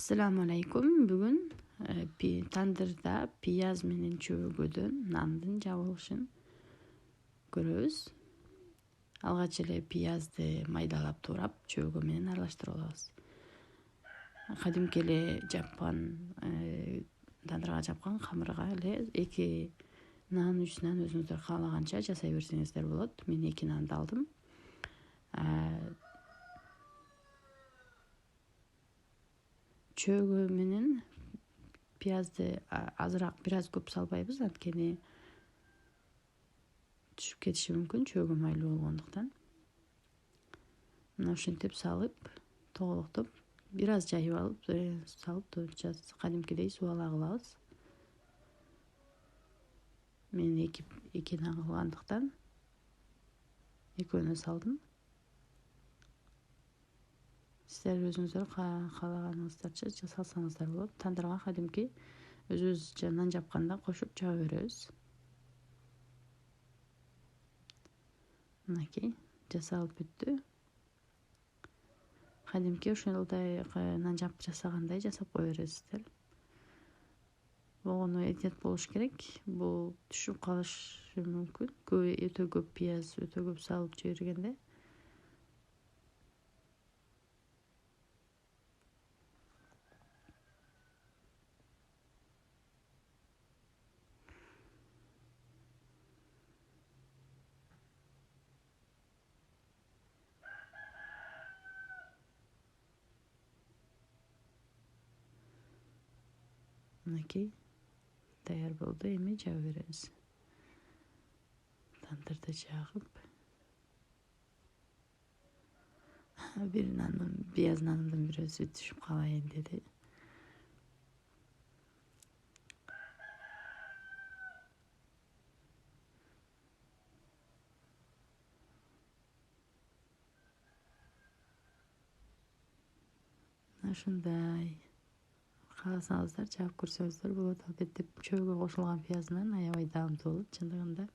Assalamu alaikum. Бүгүн тандырда пияз менен чөбөгөдөн нандын жабылышын көрөбүз. Алгач эле пиязды майдалап туурап чөбөгө менен аралаштырып алабыз. Кадимки эле жапкан тандырга жапкан камырга эле 2 нан 3 нан өзүңүздөр каалаганча жасай берсеңиздер болот. Мен 2 нанды алдым. Чөбөгө менен пиязды азыраак бир аз көп салбайбыз, анткени түшүп кетиши мүмкүн, чөбөгө майлуу болгондуктан. Мына ушинтип салып, тоголоктоп, бир аз жайып алып, салып кадимкидей субала кылабыз. Мен 2 нан кылгандыктан экөөнө салдым. Сиздер өзүңүздөр каалаганыңыздарча салсаңыздар болот. Тандырга кадимки өзүбүз нан жапканда кошуп жаба беребиз. Мынакей жасалып бүттү. Кадимки ошолдай нан жасагандай жасап кое бересиздер. Болгону этият болуш керек. Бул түшүп калышы мүмкүн. Өтө көп пияз, өтө көп салып жибергенде. Мынакей даяр болду. Эми жаба беребиз. Тандырды жагып, бир нанын, пияз нанымдын бирөөсү түшүп калайын деди. Ушундай кааласаңыздар жаап көрсөңүздөр болот. Албетте чөбөгө кошулган пияз нан аябай даамдуу болот чындыгында.